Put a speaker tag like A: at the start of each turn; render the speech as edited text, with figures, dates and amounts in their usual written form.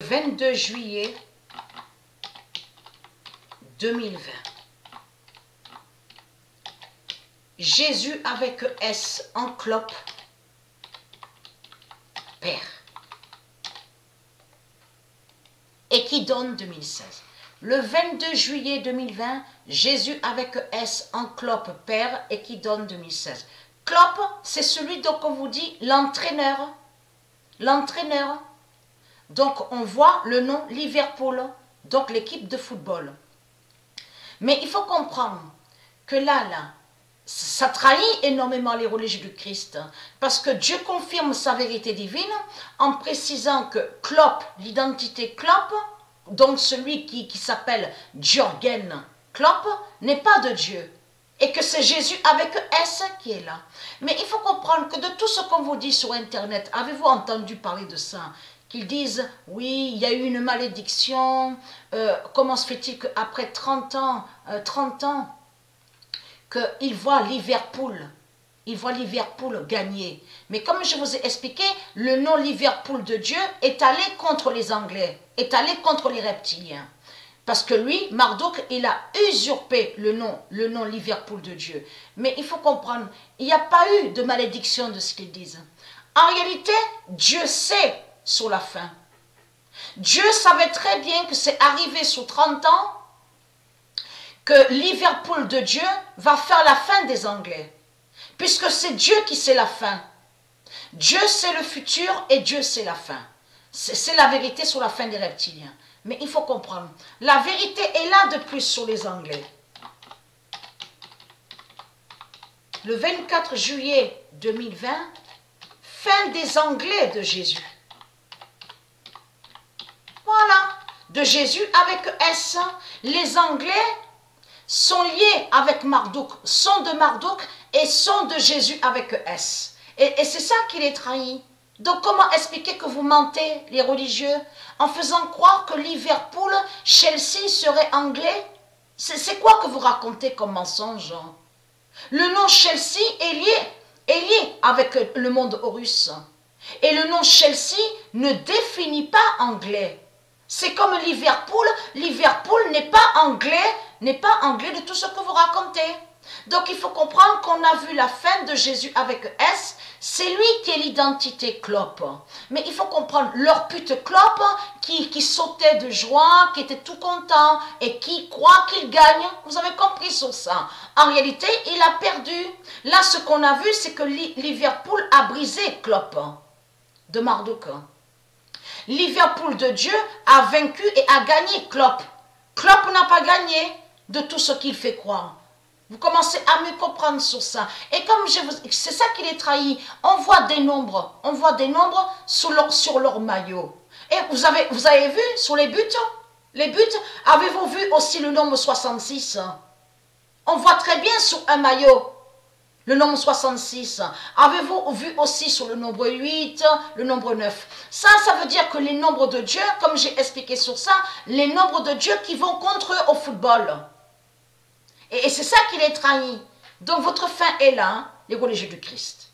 A: 22 juillet 2020. Jésus avec S en clope, Père. Et qui donne 2016. Le 22 juillet 2020, Jésus avec S en clope, Père, et qui donne 2016. Clope, c'est celui dont on vous dit l'entraîneur. L'entraîneur. Donc on voit le nom Liverpool, donc l'équipe de football. Mais il faut comprendre que là, ça trahit énormément les religieux du Christ, parce que Dieu confirme sa vérité divine en précisant que Klopp, l'identité Klopp, donc celui qui s'appelle Jürgen Klopp, n'est pas de Dieu, et que c'est Jésus avec S qui est là. Mais il faut comprendre que de tout ce qu'on vous dit sur Internet, avez-vous entendu parler de ça? Qu'ils disent, oui, il y a eu une malédiction, comment se fait-il qu'après 30 ans, qu'il voit Liverpool gagner. Mais comme je vous ai expliqué, le nom Liverpool de Dieu est allé contre les Anglais, est allé contre les reptiliens. Parce que lui, Marduk, il a usurpé le nom Liverpool de Dieu. Mais il faut comprendre, il n'y a pas eu de malédiction de ce qu'ils disent. En réalité, Dieu sait sur la fin. Dieu savait très bien que c'est arrivé sur 30 ans que Liverpool de Dieu va faire la fin des Anglais. Puisque c'est Dieu qui sait la fin. Dieu sait le futur et Dieu sait la fin. C'est la vérité sur la fin des reptiliens. Mais il faut comprendre, la vérité est là de plus sur les Anglais. Le 24 juillet 2020, fin des Anglais de Jésus. Voilà, de Jésus avec S. Les Anglais sont liés avec Marduk, sont de Marduk et sont de Jésus avec S. Et c'est ça qui les trahit. Donc comment expliquer que vous mentez, les religieux, en faisant croire que Liverpool, Chelsea serait anglais? C'est quoi que vous racontez comme mensonge? Le nom Chelsea est lié avec le monde Horus. Et le nom Chelsea ne définit pas anglais. C'est comme Liverpool, Liverpool n'est pas anglais de tout ce que vous racontez. Donc il faut comprendre qu'on a vu la fin de Jésus avec S, c'est lui qui est l'identité Klopp. Mais il faut comprendre leur pute Klopp qui sautait de joie, qui était tout content et qui croit qu'il gagne. Vous avez compris sur ça. En réalité, il a perdu. Là, ce qu'on a vu, c'est que Liverpool a brisé Klopp de Marduk. Liverpool de Dieu a vaincu et a gagné Klopp. Klopp n'a pas gagné de tout ce qu'il fait croire. Vous commencez à me comprendre sur ça. Et comme c'est ça qui les trahit. On voit des nombres sur leur maillot. Et vous avez vu sur les buts? Les buts, avez-vous vu aussi le nombre 66? On voit très bien sur un maillot le nombre 66. Avez-vous vu aussi sur le nombre 8, le nombre 9? Ça veut dire que les nombres de Dieu, comme j'ai expliqué sur ça, les nombres de Dieu qui vont contre eux au football. Et c'est ça qui les trahit. Donc votre fin est là, les religieux du Christ.